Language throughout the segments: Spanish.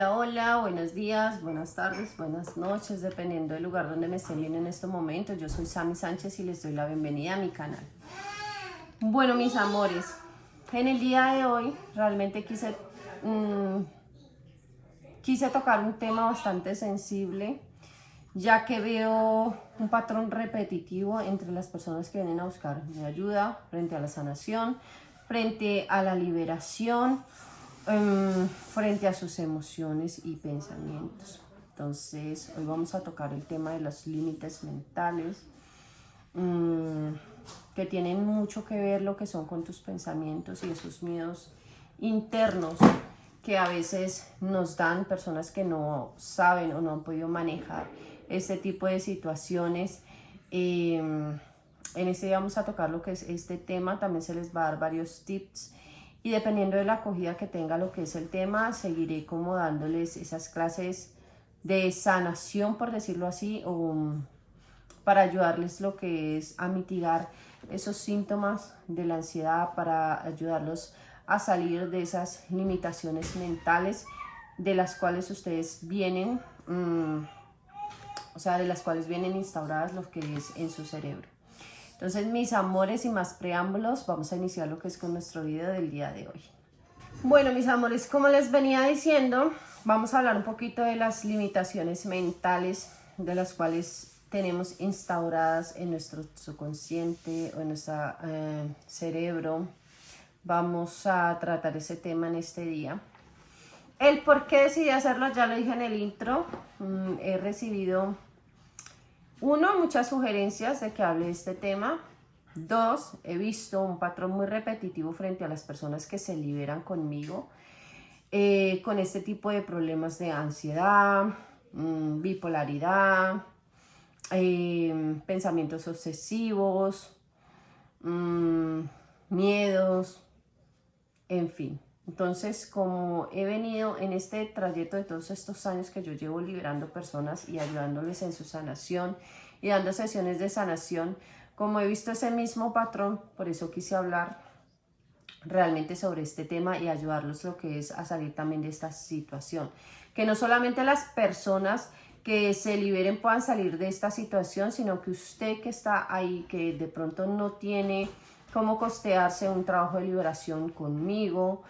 Hola, buenos días, buenas tardes, buenas noches, dependiendo del lugar donde me estén viendo en este momento. Yo soy Sami Sánchez y les doy la bienvenida a mi canal. Bueno, mis amores, en el día de hoy realmente quise tocar un tema bastante sensible, ya que veo un patrón repetitivo entre las personas que vienen a buscar mi ayuda frente a la sanación, frente a la liberación, frente a sus emociones y pensamientos. Entonces, hoy vamos a tocar el tema de los límites mentales, que tienen mucho que ver lo que son con tus pensamientos y esos miedos internos que a veces nos dan personas que no saben o no han podido manejar este tipo de situaciones. En este día vamos a tocar lo que es este tema, también se les va a dar varios tips y dependiendo de la acogida que tenga lo que es el tema, seguiré como dándoles esas clases de sanación, por decirlo así, o para ayudarles lo que es a mitigar esos síntomas de la ansiedad, para ayudarlos a salir de esas limitaciones mentales de las cuales ustedes vienen, de las cuales vienen instauradas lo que es en su cerebro. Entonces, mis amores, y más preámbulos, vamos a iniciar lo que es con nuestro video del día de hoy. Bueno, mis amores, como les venía diciendo, vamos a hablar un poquito de las limitaciones mentales de las cuales tenemos instauradas en nuestro subconsciente o en nuestro cerebro. Vamos a tratar ese tema en este día. El por qué decidí hacerlo ya lo dije en el intro. He recibido, muchas sugerencias de que hable de este tema. 2, he visto un patrón muy repetitivo frente a las personas que se liberan conmigo con este tipo de problemas de ansiedad, bipolaridad, pensamientos obsesivos, miedos, en fin. Entonces, como he venido en este trayecto de todos estos años que yo llevo liberando personas y ayudándoles en su sanación y dando sesiones de sanación, como he visto ese mismo patrón, por eso quise hablar realmente sobre este tema y ayudarlos lo que es a salir también de esta situación. Que no solamente las personas que se liberen puedan salir de esta situación, sino que usted que está ahí, que de pronto no tiene cómo costearse un trabajo de liberación conmigo,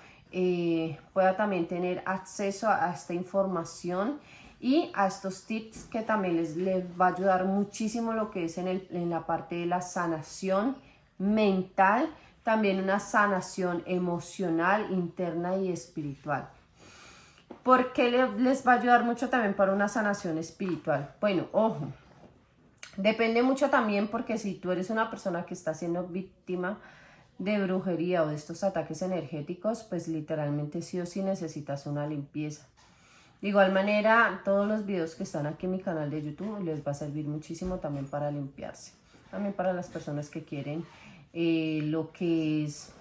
pueda también tener acceso a esta información y a estos tips que también les va a ayudar muchísimo lo que es en la parte de la sanación mental, también una sanación emocional, interna y espiritual. ¿Por qué les va a ayudar mucho también para una sanación espiritual? Bueno, ojo, depende mucho también, porque si tú eres una persona que está siendo víctima de brujería o de estos ataques energéticos, pues literalmente sí o sí necesitas una limpieza. De igual manera, todos los videos que están aquí en mi canal de YouTube les va a servir muchísimo también para limpiarse. También para las personas que quieren lo que es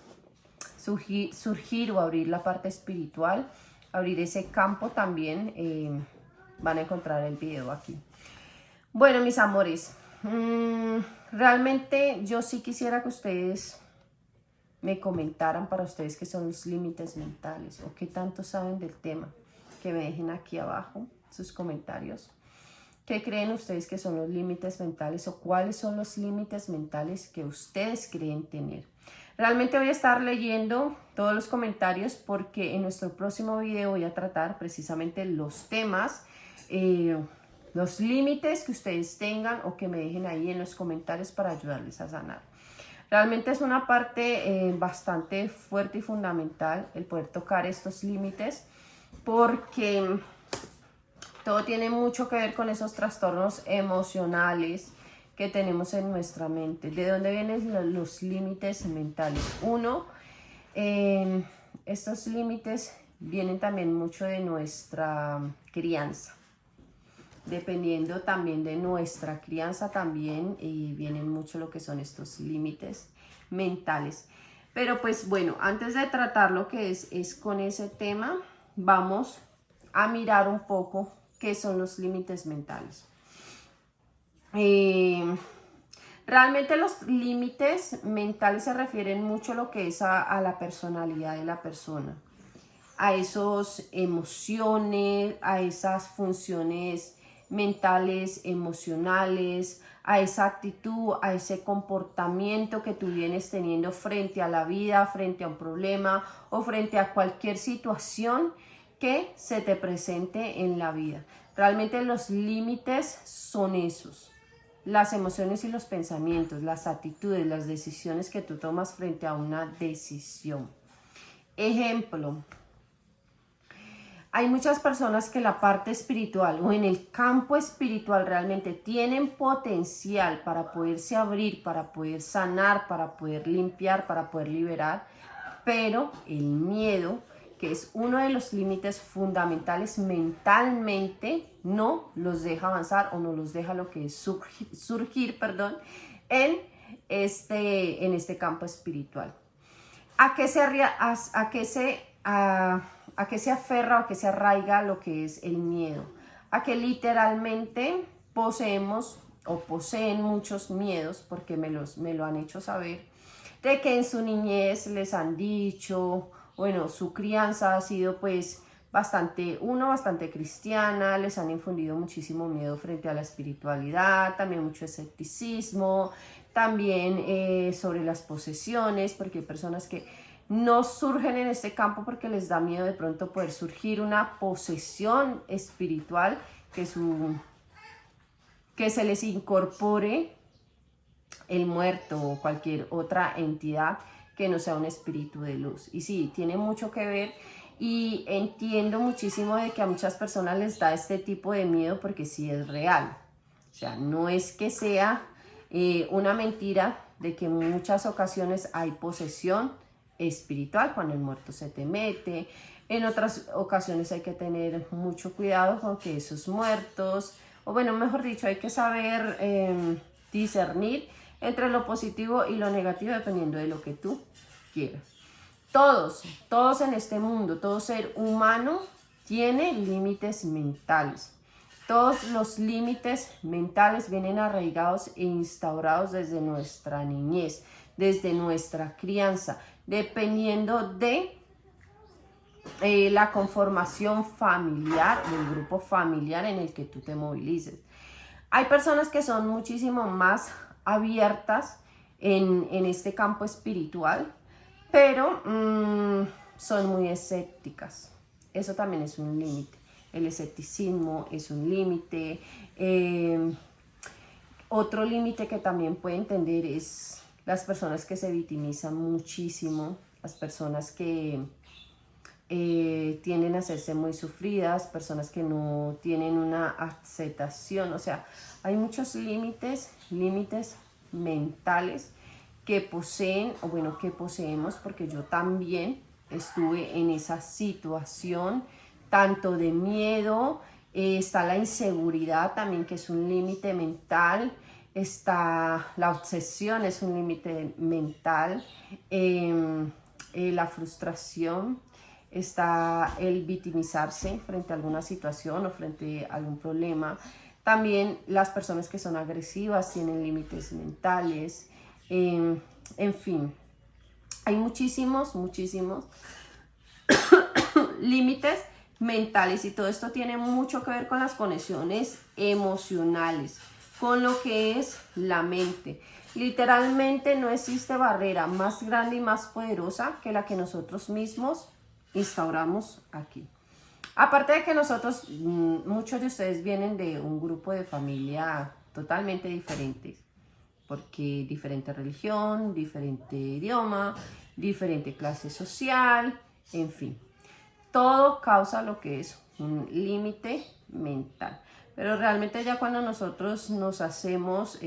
surgir o abrir la parte espiritual, abrir ese campo también, van a encontrar el video aquí. Bueno, mis amores, realmente yo sí quisiera que ustedes me comentaran para ustedes qué son los límites mentales o qué tanto saben del tema. Que me dejen aquí abajo sus comentarios. ¿Qué creen ustedes que son los límites mentales o cuáles son los límites mentales que ustedes creen tener? Realmente voy a estar leyendo todos los comentarios porque en nuestro próximo video voy a tratar precisamente los temas, los límites que ustedes tengan o que me dejen ahí en los comentarios para ayudarles a sanar. Realmente es una parte bastante fuerte y fundamental el poder tocar estos límites, porque todo tiene mucho que ver con esos trastornos emocionales que tenemos en nuestra mente. ¿De dónde vienen los límites mentales? Estos límites vienen también mucho de nuestra crianza. Dependiendo también de nuestra crianza también vienen mucho lo que son estos límites mentales. Pero pues bueno, antes de tratar lo que es con ese tema, vamos a mirar un poco qué son los límites mentales. Realmente los límites mentales se refieren mucho a lo que es a la personalidad de la persona, a esas emociones, a esas funciones mentales, emocionales, a esa actitud, a ese comportamiento que tú vienes teniendo frente a la vida, frente a un problema o frente a cualquier situación que se te presente en la vida. Realmente los límites son esos. Las emociones y los pensamientos, las actitudes, las decisiones que tú tomas frente a una decisión. Ejemplo, hay muchas personas que la parte espiritual o en el campo espiritual realmente tienen potencial para poderse abrir, para poder sanar, para poder limpiar, para poder liberar, pero el miedo, que es uno de los límites fundamentales mentalmente, no los deja avanzar o no los deja lo que es surgir, en este campo espiritual. ¿A qué se aferra o a qué se arraiga lo que es el miedo? A que literalmente poseemos o poseen muchos miedos, porque me lo han hecho saber, de que en su niñez les han dicho, bueno, su crianza ha sido pues bastante cristiana, les han infundido muchísimo miedo frente a la espiritualidad, también mucho escepticismo, también sobre las posesiones, porque hay personas que no surgen en este campo porque les da miedo de pronto poder surgir una posesión espiritual, que se les incorpore el muerto o cualquier otra entidad que no sea un espíritu de luz. Y sí, tiene mucho que ver, y entiendo muchísimo de que a muchas personas les da este tipo de miedo porque sí es real. O sea, no es que sea una mentira de que en muchas ocasiones hay posesión espiritual cuando el muerto se te mete. En otras ocasiones hay que tener mucho cuidado con que esos muertos, o bueno, mejor dicho, hay que saber discernir entre lo positivo y lo negativo dependiendo de lo que tú quieras. Todos en este mundo, todo ser humano tiene límites mentales. Todos los límites mentales vienen arraigados e instaurados desde nuestra niñez, desde nuestra crianza, dependiendo de la conformación familiar, del grupo familiar en el que tú te movilices. Hay personas que son muchísimo más abiertas en este campo espiritual, pero son muy escépticas. Eso también es un límite. El escepticismo es un límite. Otro límite que también puede entender es las personas que se victimizan muchísimo, las personas que tienden a hacerse muy sufridas, personas que no tienen una aceptación. O sea, hay muchos límites mentales que poseen, o bueno, que poseemos, porque yo también estuve en esa situación, tanto de miedo, está la inseguridad también, que es un límite mental, está la obsesión, es un límite mental, la frustración, está el victimizarse frente a alguna situación o frente a algún problema. También las personas que son agresivas tienen límites mentales. En fin, hay muchísimos límites mentales, y todo esto tiene mucho que ver con las conexiones emocionales, con lo que es la mente. Literalmente no existe barrera más grande y más poderosa que la que nosotros mismos instauramos aquí. Aparte de que nosotros, muchos de ustedes vienen de un grupo de familia totalmente diferente, porque diferente religión, diferente idioma, diferente clase social, en fin. Todo causa lo que es un límite mental. Pero realmente ya cuando nosotros nos hacemos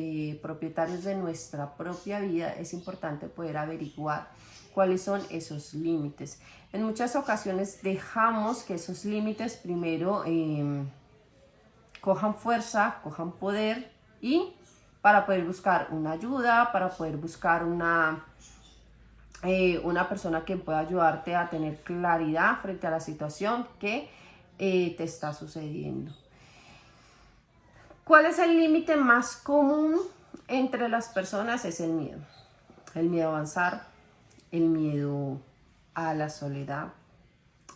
propietarios de nuestra propia vida, es importante poder averiguar cuáles son esos límites. En muchas ocasiones dejamos que esos límites primero cojan fuerza, cojan poder, y para poder buscar una ayuda, para poder buscar una persona que pueda ayudarte a tener claridad frente a la situación que te está sucediendo. ¿Cuál es el límite más común entre las personas? Es el miedo. El miedo a avanzar, el miedo a la soledad,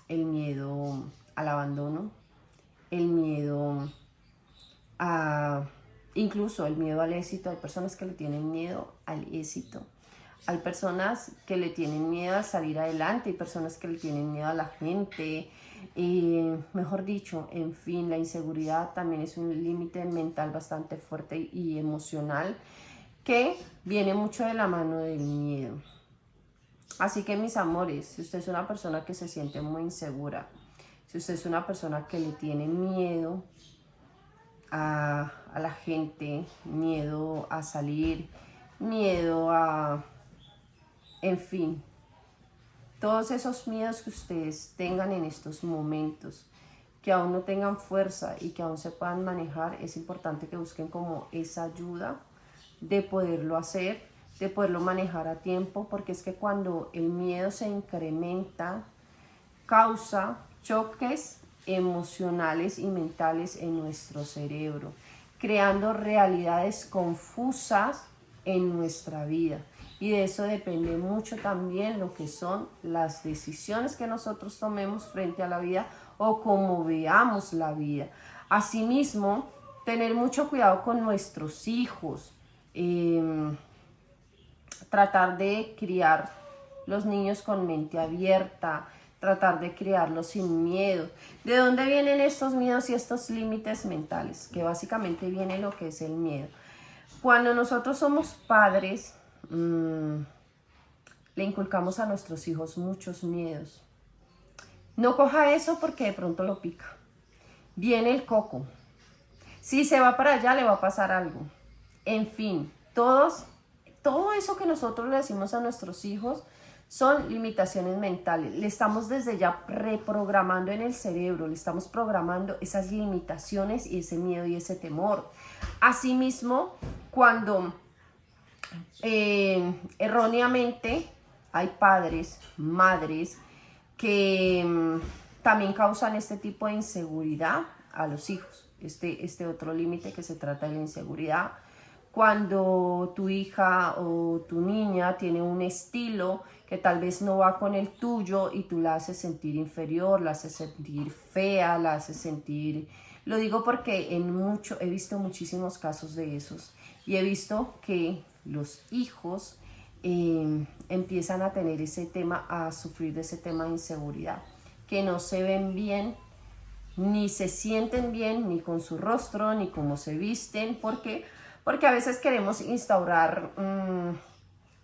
el miedo al abandono, el miedo a, incluso el miedo al éxito. Hay personas que le tienen miedo al éxito. Hay personas que le tienen miedo a salir adelante, hay personas que le tienen miedo a la gente. Mejor dicho, en fin, la inseguridad también es un límite mental bastante fuerte y emocional que viene mucho de la mano del miedo. Así que, mis amores, si usted es una persona que se siente muy insegura, si usted es una persona que le tiene miedo a la gente, miedo a salir, miedo a... En fin, todos esos miedos que ustedes tengan en estos momentos, que aún no tengan fuerza y que aún se puedan manejar, es importante que busquen como esa ayuda de poderlo hacer, de poderlo manejar a tiempo, porque es que cuando el miedo se incrementa, causa choques emocionales y mentales en nuestro cerebro, creando realidades confusas en nuestra vida. Y de eso depende mucho también lo que son las decisiones que nosotros tomemos frente a la vida o cómo veamos la vida. Asimismo, tener mucho cuidado con nuestros hijos, tratar de criar los niños con mente abierta, tratar de criarlos sin miedo. ¿De dónde vienen estos miedos y estos límites mentales? Que básicamente viene lo que es el miedo. Cuando nosotros somos padres, le inculcamos a nuestros hijos muchos miedos. No coja eso porque de pronto lo pica. Viene el coco. Si se va para allá le va a pasar algo. En fin, todo eso que nosotros le decimos a nuestros hijos son limitaciones mentales. Le estamos desde ya reprogramando en el cerebro, le estamos programando esas limitaciones y ese miedo y ese temor. Asimismo, cuando erróneamente hay padres, madres que también causan este tipo de inseguridad a los hijos. Este otro límite que se trata de la inseguridad. Cuando tu hija o tu niña tiene un estilo que tal vez no va con el tuyo y tú la haces sentir inferior, la haces sentir fea, la haces sentir... Lo digo porque he visto muchísimos casos de esos y he visto que los hijos empiezan a tener ese tema, a sufrir de ese tema de inseguridad, que no se ven bien, ni se sienten bien, ni con su rostro, ni cómo se visten. ¿Por qué? Porque a veces queremos instaurar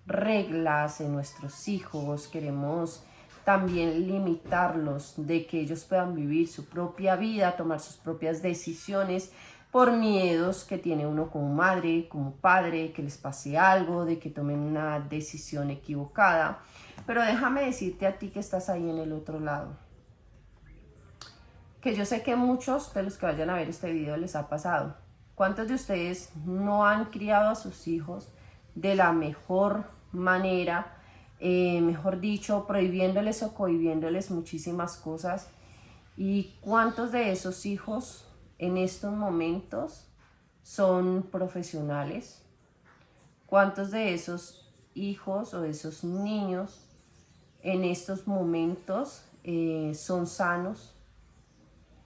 reglas en nuestros hijos, queremos también limitarlos de que ellos puedan vivir su propia vida, tomar sus propias decisiones por miedos que tiene uno como madre, como padre, que les pase algo, de que tomen una decisión equivocada. Pero déjame decirte a ti que estás ahí en el otro lado, que yo sé que muchos de los que vayan a ver este video les ha pasado. ¿Cuántos de ustedes no han criado a sus hijos de la mejor manera? Mejor dicho, prohibiéndoles o cohibiéndoles muchísimas cosas. ¿Y cuántos de esos hijos en estos momentos son profesionales? ¿Cuántos de esos hijos o de esos niños en estos momentos son sanos?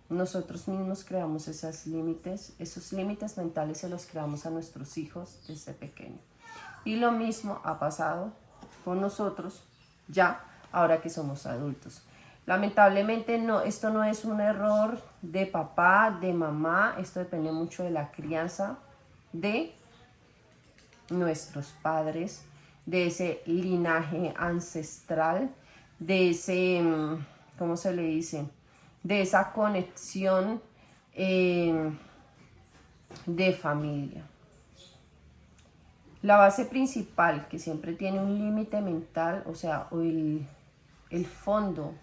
Nosotros mismos creamos esos límites mentales se los creamos a nuestros hijos desde pequeños. Y lo mismo ha pasado con nosotros ya, ahora que somos adultos. Lamentablemente esto no es un error de papá, de mamá, esto depende mucho de la crianza de nuestros padres, de ese linaje ancestral, de ese, ¿cómo se le dice?, de esa conexión de familia. La base principal que siempre tiene un límite mental, o sea, o el fondo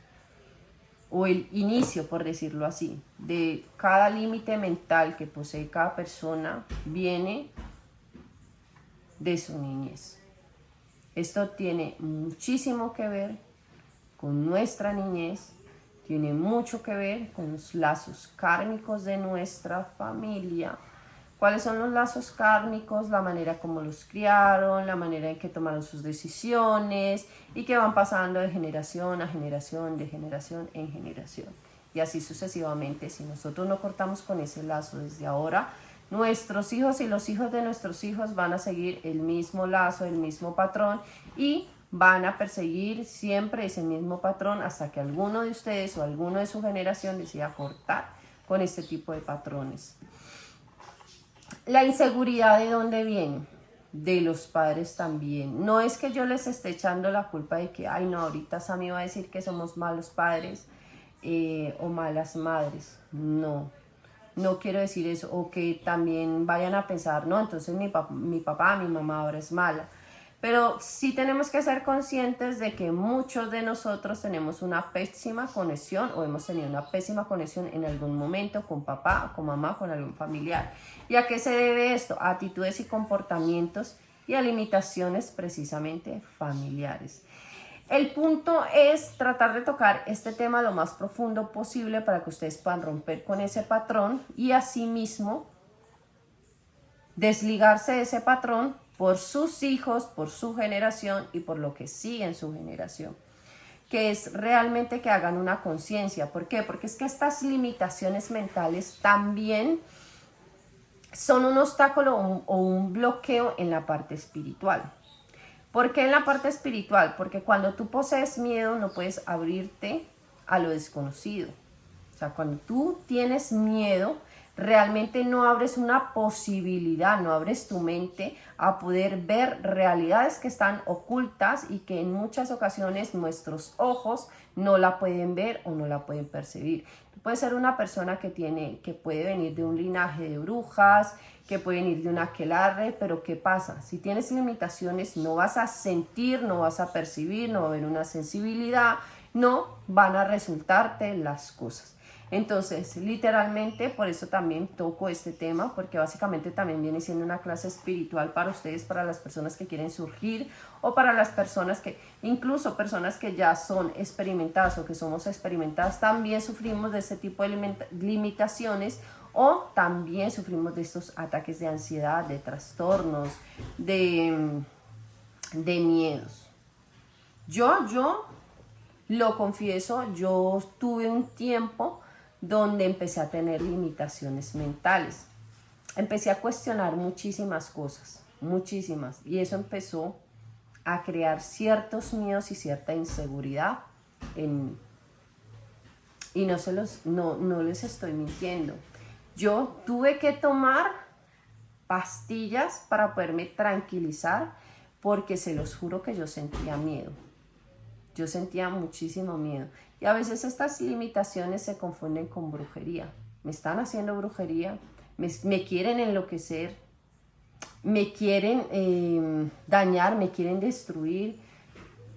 o el inicio, por decirlo así, de cada límite mental que posee cada persona viene de su niñez. Esto tiene muchísimo que ver con nuestra niñez, tiene mucho que ver con los lazos kármicos de nuestra familia, cuáles son los lazos kármicos, la manera como los criaron, la manera en que tomaron sus decisiones y que van pasando de generación a generación, de generación en generación. Y así sucesivamente, si nosotros no cortamos con ese lazo desde ahora, nuestros hijos y los hijos de nuestros hijos van a seguir el mismo lazo, el mismo patrón y van a perseguir siempre ese mismo patrón hasta que alguno de ustedes o alguno de su generación decida cortar con este tipo de patrones. La inseguridad, ¿de dónde viene? De los padres también. No es que yo les esté echando la culpa de que, ay no, ahorita Sammy va a decir que somos malos padres o malas madres. No, no quiero decir eso. O que también vayan a pensar, no, entonces mi papá, mi mamá ahora es mala. Pero sí tenemos que ser conscientes de que muchos de nosotros tenemos una pésima conexión o hemos tenido una pésima conexión en algún momento con papá, con mamá, con algún familiar. ¿Y a qué se debe esto? A actitudes y comportamientos y a limitaciones precisamente familiares. El punto es tratar de tocar este tema lo más profundo posible para que ustedes puedan romper con ese patrón y asimismo desligarse de ese patrón por sus hijos, por su generación y por lo que sigue en su generación. Que es realmente que hagan una conciencia. ¿Por qué? Porque es que estas limitaciones mentales también son un obstáculo o un bloqueo en la parte espiritual. ¿Por qué en la parte espiritual? Porque cuando tú posees miedo no puedes abrirte a lo desconocido. O sea, cuando tú tienes miedo, realmente no abres una posibilidad, no abres tu mente a poder ver realidades que están ocultas y que en muchas ocasiones nuestros ojos no la pueden ver o no la pueden percibir. Tú puedes ser una persona que puede venir de un linaje de brujas, que puede venir de un aquelarre, pero ¿qué pasa? Si tienes limitaciones no vas a sentir, no vas a percibir, no va a haber una sensibilidad, no van a resultarte las cosas. Entonces, literalmente, por eso también toco este tema, porque básicamente también viene siendo una clase espiritual para ustedes, para las personas que quieren surgir o para las personas que, incluso personas que ya son experimentadas o que somos experimentadas, también sufrimos de este tipo de limitaciones o también sufrimos de estos ataques de ansiedad, de trastornos, de miedos. Yo lo confieso, yo tuve un tiempo donde empecé a tener limitaciones mentales. Empecé a cuestionar muchísimas cosas, muchísimas, y eso empezó a crear ciertos miedos y cierta inseguridad en mí. Y no les estoy mintiendo. Yo tuve que tomar pastillas para poderme tranquilizar porque se los juro que yo sentía miedo. Yo sentía muchísimo miedo. Y a veces estas limitaciones se confunden con brujería. Me están haciendo brujería, me quieren enloquecer, me quieren dañar, me quieren destruir.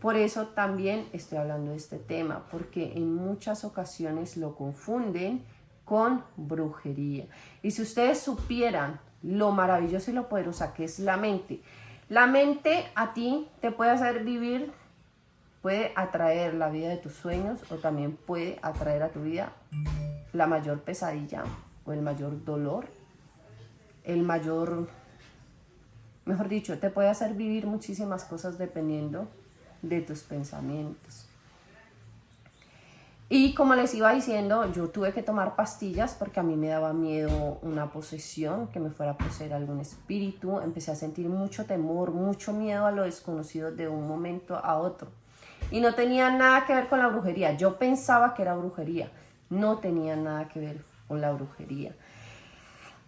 Por eso también estoy hablando de este tema, porque en muchas ocasiones lo confunden con brujería. Y si ustedes supieran lo maravilloso y lo poderosa que es la mente a ti te puede hacer vivir, puede atraer la vida de tus sueños o también puede atraer a tu vida la mayor pesadilla o el mayor dolor, mejor dicho, te puede hacer vivir muchísimas cosas dependiendo de tus pensamientos. Y como les iba diciendo, yo tuve que tomar pastillas porque a mí me daba miedo una posesión, que me fuera a poseer algún espíritu. Empecé a sentir mucho temor, mucho miedo a lo desconocido de un momento a otro. Y no tenía nada que ver con la brujería. Yo pensaba que era brujería. No tenía nada que ver con la brujería.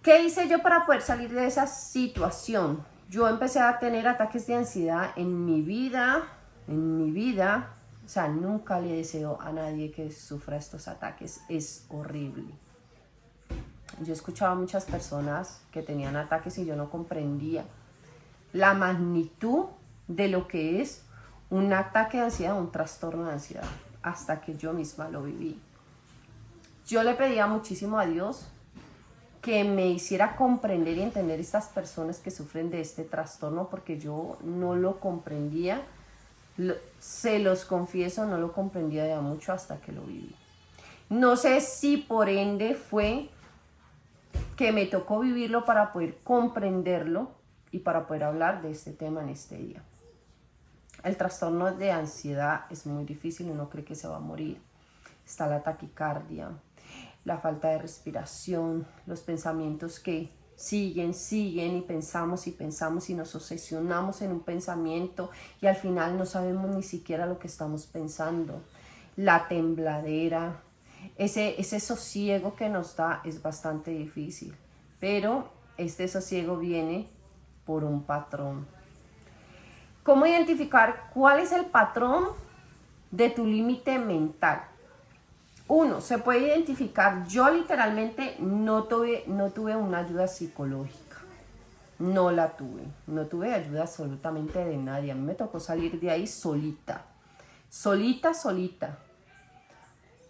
¿Qué hice yo para poder salir de esa situación? Yo empecé a tener ataques de ansiedad en mi vida. O sea, nunca le deseo a nadie que sufra estos ataques. Es horrible. Yo escuchaba a muchas personas que tenían ataques y yo no comprendía la magnitud de lo que es un ataque de ansiedad, un trastorno de ansiedad, hasta que yo misma lo viví. Yo le pedía muchísimo a Dios que me hiciera comprender y entender estas personas que sufren de este trastorno, porque yo no lo comprendía, se los confieso, no lo comprendía ya mucho hasta que lo viví. No sé si por ende fue que me tocó vivirlo para poder comprenderlo y para poder hablar de este tema en este día. El trastorno de ansiedad es muy difícil, uno cree que se va a morir. Está la taquicardia, la falta de respiración, los pensamientos que siguen y pensamos y nos obsesionamos en un pensamiento y al final no sabemos ni siquiera lo que estamos pensando. La tembladera, ese sosiego que nos da es bastante difícil, pero este sosiego viene por un patrón. ¿Cómo identificar cuál es el patrón de tu límite mental? Uno, se puede identificar. Yo literalmente no tuve una ayuda psicológica. No la tuve. No tuve ayuda absolutamente de nadie. A mí me tocó salir de ahí solita. Solita.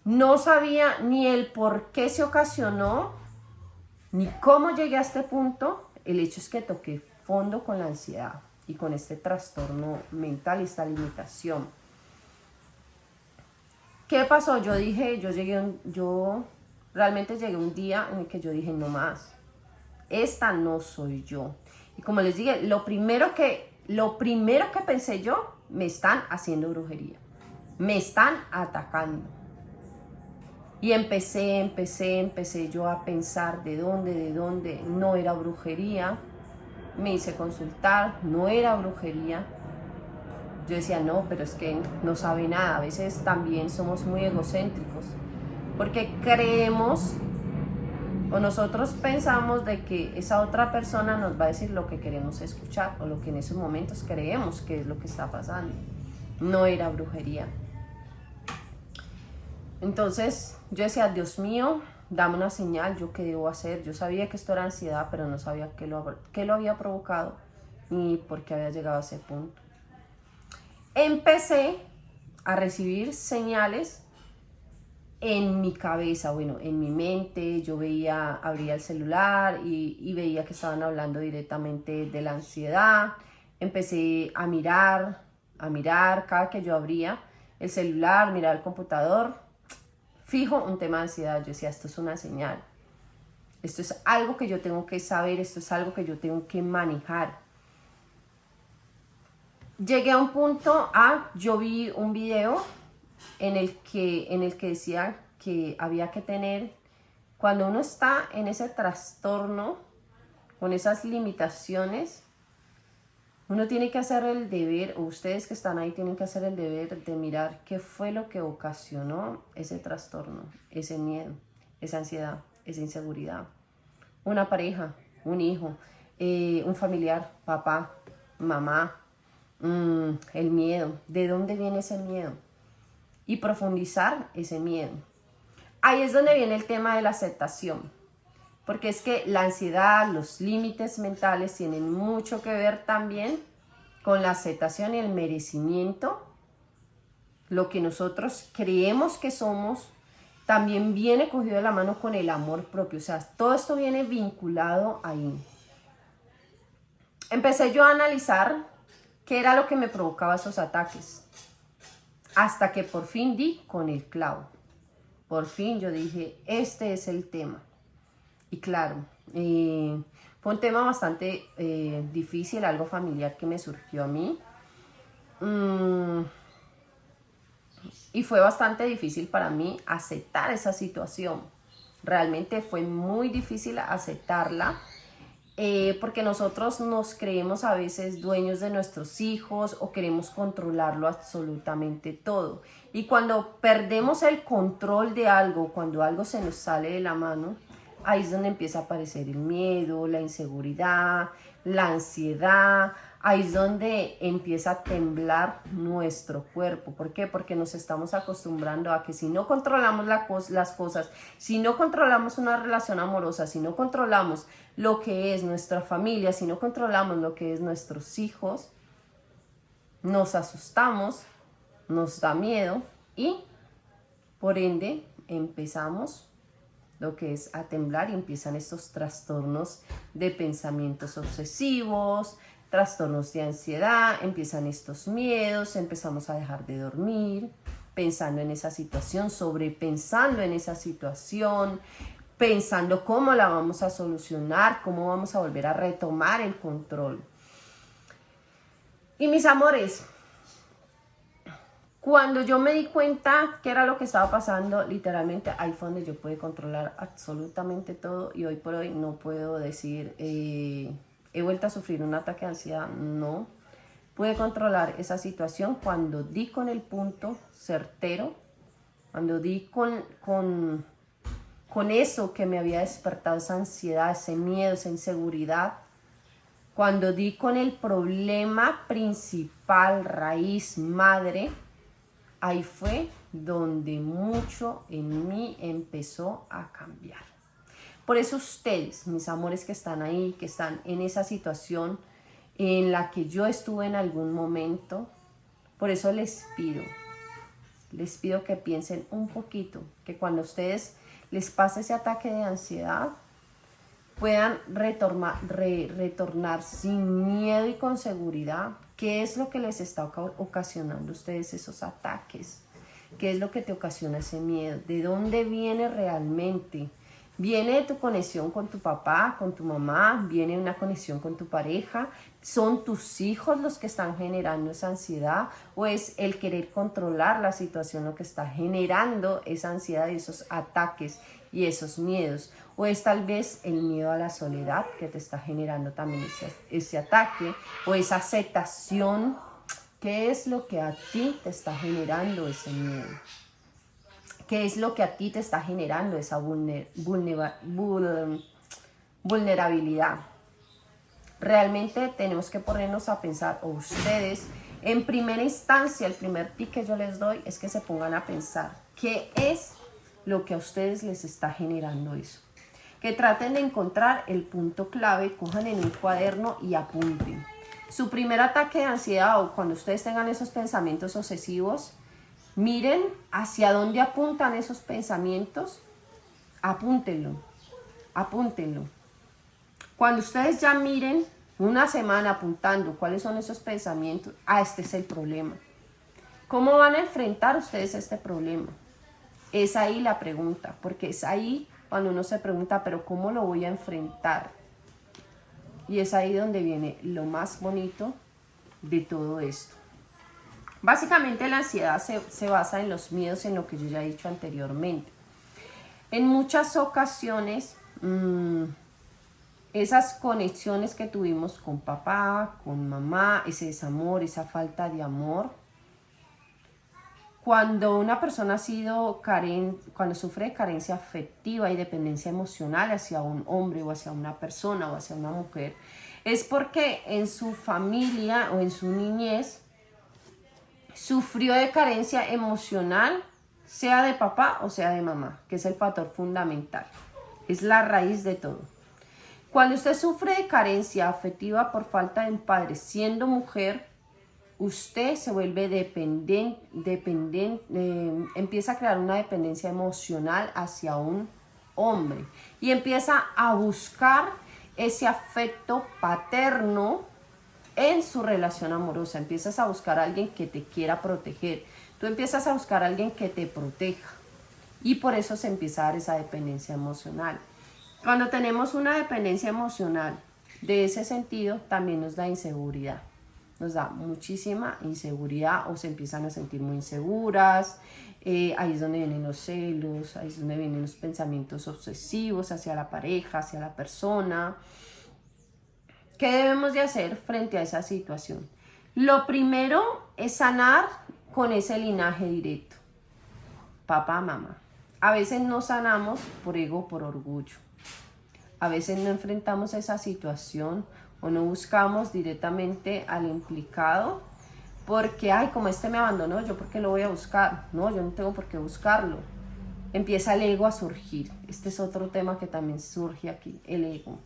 No sabía ni el por qué se ocasionó, ni cómo llegué a este punto. El hecho es que toqué fondo con la ansiedad y con este trastorno mental y esta limitación. ¿Qué pasó? Yo realmente llegué un día en el que yo dije, no más, esta no soy yo. Y como les dije, lo primero que pensé yo, me están haciendo brujería, me están atacando. Y empecé yo a pensar de dónde, no era brujería. Me hice consultar, no era brujería. Yo decía, no, pero es que no sabe nada. A veces también somos muy egocéntricos, porque creemos o nosotros pensamos de que esa otra persona nos va a decir lo que queremos escuchar o lo que en esos momentos creemos que es lo que está pasando. No era brujería. Entonces yo decía, Dios mío, dame una señal, ¿yo qué debo hacer? Yo sabía que esto era ansiedad, pero no sabía qué lo había provocado ni por qué había llegado a ese punto. Empecé a recibir señales en mi cabeza, en mi mente. Yo abría el celular y veía que estaban hablando directamente de la ansiedad. Empecé a mirar, cada que yo abría el celular, mirar el computador, fijo un tema de ansiedad. Yo decía, esto es una señal. Esto es algo que yo tengo que saber, esto es algo que yo tengo que manejar. Llegué a un punto, yo vi un video en el que decía que había que tener, cuando uno está en ese trastorno, con esas limitaciones, uno tiene que hacer el deber, o ustedes que están ahí tienen que hacer el deber de mirar qué fue lo que ocasionó ese trastorno, ese miedo, esa ansiedad, esa inseguridad. Una pareja, un hijo, un familiar, papá, mamá, el miedo, ¿de dónde viene ese miedo? Y profundizar ese miedo. Ahí es donde viene el tema de la aceptación, porque es que la ansiedad, los límites mentales tienen mucho que ver también con la aceptación y el merecimiento. Lo que nosotros creemos que somos también viene cogido de la mano con el amor propio, o sea, todo esto viene vinculado ahí. Empecé yo a analizar qué era lo que me provocaba esos ataques, hasta que por fin di con el clavo. Por fin yo dije, este es el tema. Y claro, fue un tema bastante difícil, algo familiar que me surgió a mí. Y fue bastante difícil para mí aceptar esa situación. Realmente fue muy difícil aceptarla. Porque nosotros nos creemos a veces dueños de nuestros hijos o queremos controlarlo absolutamente todo. Y cuando perdemos el control de algo, cuando algo se nos sale de la mano, ahí es donde empieza a aparecer el miedo, la inseguridad, la ansiedad. Ahí es donde empieza a temblar nuestro cuerpo. ¿Por qué? Porque nos estamos acostumbrando a que si no controlamos las cosas, si no controlamos una relación amorosa, si no controlamos lo que es nuestra familia, si no controlamos lo que es nuestros hijos, nos asustamos, nos da miedo y por ende empezamos lo que es a temblar y empiezan estos trastornos de pensamientos obsesivos, trastornos de ansiedad, empiezan estos miedos, empezamos a dejar de dormir, pensando en esa situación, sobrepensando en esa situación, pensando cómo la vamos a solucionar, cómo vamos a volver a retomar el control. Y mis amores, cuando yo me di cuenta qué era lo que estaba pasando, literalmente ahí fue donde yo pude controlar absolutamente todo, y hoy por hoy no puedo decir, he vuelto a sufrir un ataque de ansiedad, no. Pude controlar esa situación cuando di con el punto certero, cuando di con eso que me había despertado, esa ansiedad, ese miedo, esa inseguridad. Cuando di con el problema principal, raíz, madre, ahí fue donde mucho en mí empezó a cambiar. Por eso ustedes, mis amores que están ahí, que están en esa situación en la que yo estuve en algún momento, por eso les pido que piensen un poquito, que cuando a ustedes les pase ese ataque de ansiedad, puedan retornar sin miedo y con seguridad. ¿Qué es lo que les está ocasionando a ustedes esos ataques? ¿Qué es lo que te ocasiona ese miedo? ¿De dónde viene realmente? ¿Viene de tu conexión con tu papá, con tu mamá? ¿Viene de una conexión con tu pareja? ¿Son tus hijos los que están generando esa ansiedad? ¿O es el querer controlar la situación lo que está generando esa ansiedad y esos ataques y esos miedos? ¿O es tal vez el miedo a la soledad que te está generando también ese ataque? ¿O esa aceptación? ¿Qué es lo que a ti te está generando ese miedo? ¿Qué es lo que a ti te está generando esa vulnerabilidad? Realmente tenemos que ponernos a pensar, o ustedes, en primera instancia, el primer tip que yo les doy es que se pongan a pensar qué es lo que a ustedes les está generando eso. Que traten de encontrar el punto clave, cojan en un cuaderno y apunten. Su primer ataque de ansiedad, o cuando ustedes tengan esos pensamientos obsesivos, miren hacia dónde apuntan esos pensamientos, apúntenlo, apúntenlo. Cuando ustedes ya miren una semana apuntando cuáles son esos pensamientos, este es el problema. ¿Cómo van a enfrentar ustedes este problema? Es ahí la pregunta, porque es ahí cuando uno se pregunta, pero ¿cómo lo voy a enfrentar? Y es ahí donde viene lo más bonito de todo esto. Básicamente la ansiedad se basa en los miedos, en lo que yo ya he dicho anteriormente. En muchas ocasiones, esas conexiones que tuvimos con papá, con mamá, ese desamor, esa falta de amor, cuando una persona cuando sufre de carencia afectiva y dependencia emocional hacia un hombre o hacia una persona o hacia una mujer, es porque en su familia o en su niñez sufrió de carencia emocional, sea de papá o sea de mamá, que es el factor fundamental, es la raíz de todo. Cuando usted sufre de carencia afectiva por falta de un padre siendo mujer, usted se vuelve empieza a crear una dependencia emocional hacia un hombre y empieza a buscar ese afecto paterno en su relación amorosa. Empiezas a buscar a alguien que te quiera proteger, tú empiezas a buscar a alguien que te proteja y por eso se empieza a dar esa dependencia emocional. Cuando tenemos una dependencia emocional de ese sentido, también nos da inseguridad. Nos da muchísima inseguridad o se empiezan a sentir muy inseguras. Ahí es donde vienen los celos, ahí es donde vienen los pensamientos obsesivos hacia la pareja, hacia la persona. ¿Qué debemos de hacer frente a esa situación? Lo primero es sanar con ese linaje directo. Papá, mamá. A veces no sanamos por ego, por orgullo. A veces no enfrentamos esa situación o no buscamos directamente al implicado porque, ay, como este me abandonó, ¿yo por qué lo voy a buscar? No, yo no tengo por qué buscarlo. Empieza el ego a surgir. Este es otro tema que también surge aquí, el ego.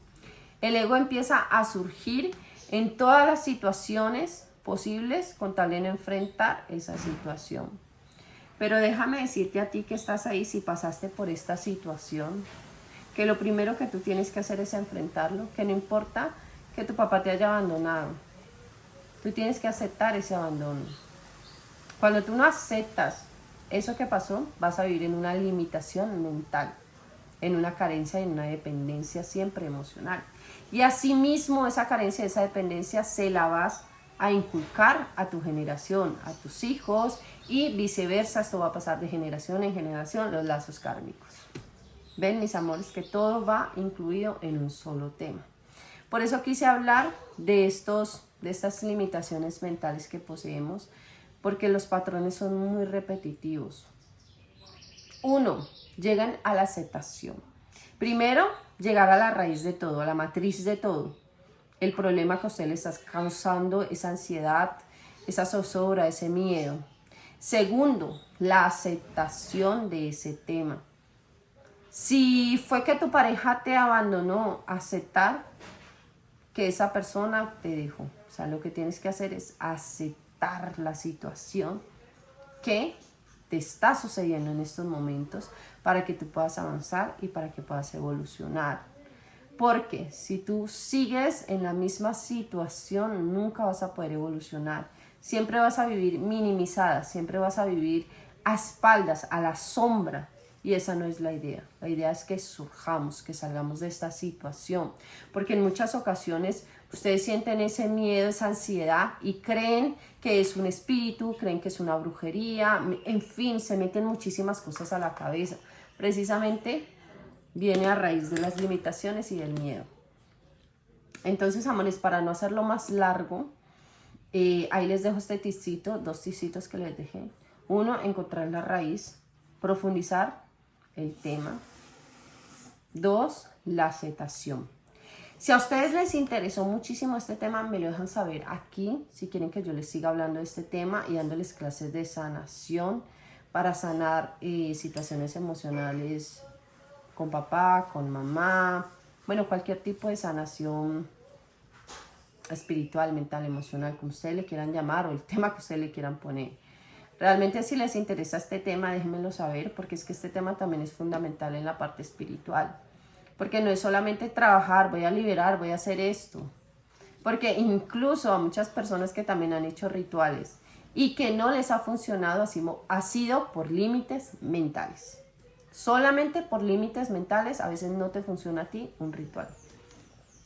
El ego empieza a surgir en todas las situaciones posibles con tal de no enfrentar esa situación. Pero déjame decirte a ti que estás ahí, si pasaste por esta situación, que lo primero que tú tienes que hacer es enfrentarlo, que no importa que tu papá te haya abandonado, tú tienes que aceptar ese abandono. Cuando tú no aceptas eso que pasó, vas a vivir en una limitación mental. en una carencia y en una dependencia siempre emocional. Y asimismo esa carencia, esa dependencia se la vas a inculcar a tu generación, a tus hijos y viceversa. Esto va a pasar de generación en generación, los lazos kármicos. Ven, mis amores, que todo va incluido en un solo tema. Por eso quise hablar de estas limitaciones mentales que poseemos, porque los patrones son muy repetitivos. 1. Llegan a la aceptación. Primero, llegar a la raíz de todo, a la matriz de todo. El problema que a usted le está causando, esa ansiedad, esa zozobra, ese miedo. Segundo, la aceptación de ese tema. Si fue que tu pareja te abandonó, aceptar que esa persona te dejó. O sea, lo que tienes que hacer es aceptar la situación que te está sucediendo en estos momentos para que tú puedas avanzar y para que puedas evolucionar. Porque si tú sigues en la misma situación, nunca vas a poder evolucionar. Siempre vas a vivir minimizada, siempre vas a vivir a espaldas, a la sombra. Y esa no es la idea. La idea es que surjamos, que salgamos de esta situación. Porque en muchas ocasiones ustedes sienten ese miedo, esa ansiedad y creen que es un espíritu, creen que es una brujería. En fin, se meten muchísimas cosas a la cabeza. Precisamente viene a raíz de las limitaciones y del miedo. Entonces, amores, para no hacerlo más largo, ahí les dejo este tipcito, 2 tipsitos que les dejé. 1, encontrar la raíz, profundizar el tema. 2, la aceptación. Si a ustedes les interesó muchísimo este tema, me lo dejan saber aquí, si quieren que yo les siga hablando de este tema y dándoles clases de sanación para sanar situaciones emocionales con papá, con mamá, bueno, cualquier tipo de sanación espiritual, mental, emocional, como ustedes le quieran llamar, o el tema que ustedes le quieran poner. Realmente si les interesa este tema, déjenmelo saber, porque es que este tema también es fundamental en la parte espiritual. Porque no es solamente trabajar, voy a liberar, voy a hacer esto. Porque incluso a muchas personas que también han hecho rituales y que no les ha funcionado, ha sido por límites mentales. Solamente por límites mentales a veces no te funciona a ti un ritual.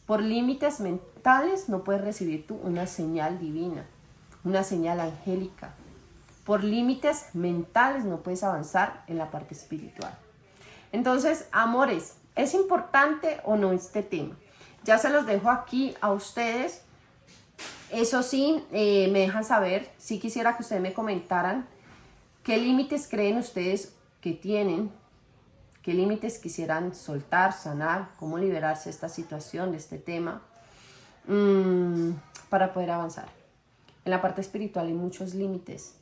Por límites mentales no puedes recibir tú una señal divina, una señal angélica. Por límites mentales no puedes avanzar en la parte espiritual. Entonces, amores, ¿es importante o no este tema? Ya se los dejo aquí a ustedes. Eso sí, me dejan saber, si quisiera que ustedes me comentaran qué límites creen ustedes que tienen, qué límites quisieran soltar, sanar, cómo liberarse de esta situación, de este tema, para poder avanzar. En la parte espiritual hay muchos límites,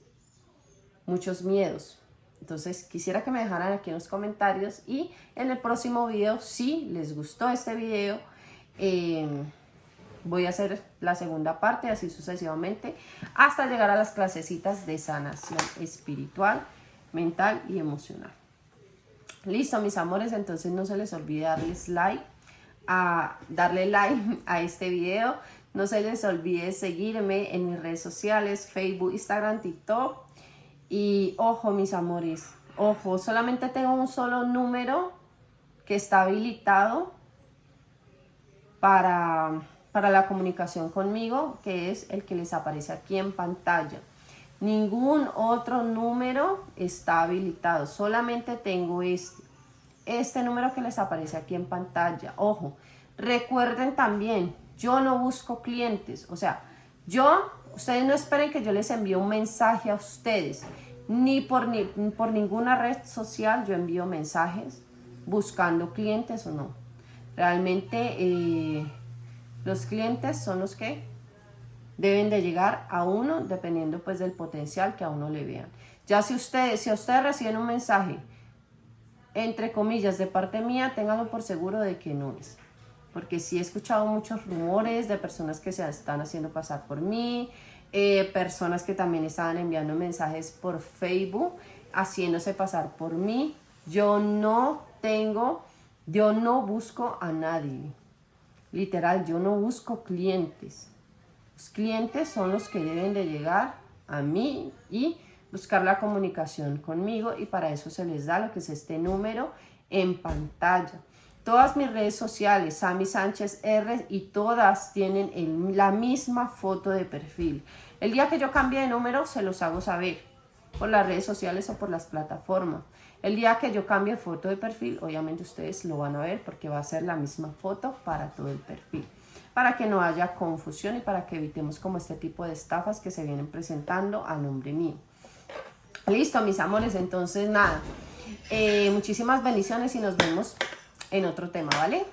muchos miedos. Entonces quisiera que me dejaran aquí en los comentarios y en el próximo video, si les gustó este video, voy a hacer la segunda parte, así sucesivamente, hasta llegar a las clasecitas de sanación espiritual, mental y emocional. Listo, mis amores, entonces no se les olvide darle like a este video. No se les olvide seguirme en mis redes sociales, Facebook, Instagram, TikTok. Y ojo, mis amores, ojo, solamente tengo un solo número que está habilitado para la comunicación conmigo, que es el que les aparece aquí en pantalla. Ningún otro número está habilitado, solamente tengo este número que les aparece aquí en pantalla. Ojo, recuerden también, yo no busco clientes, o sea, ustedes no esperen que yo les envíe un mensaje a ustedes, ni por ninguna red social yo envío mensajes buscando clientes o no. Realmente los clientes son los que deben de llegar a uno dependiendo pues del potencial que a uno le vean. Ya si ustedes reciben un mensaje entre comillas de parte mía, ténganlo por seguro de que no es, porque sí he escuchado muchos rumores de personas que se están haciendo pasar por mí, personas que también estaban enviando mensajes por Facebook haciéndose pasar por mí. Yo no busco a nadie, literal, yo no busco clientes. Los clientes son los que deben de llegar a mí y buscar la comunicación conmigo, y para eso se les da lo que es este número en pantalla. Todas mis redes sociales, Sami Sánchez R, y todas tienen la misma foto de perfil. El día que yo cambie de número se los hago saber por las redes sociales o por las plataformas. El día que yo cambie foto de perfil, obviamente ustedes lo van a ver porque va a ser la misma foto para todo el perfil, para que no haya confusión y para que evitemos como este tipo de estafas que se vienen presentando a nombre mío. Listo, mis amores, entonces nada, muchísimas bendiciones y nos vemos en otro tema, ¿vale?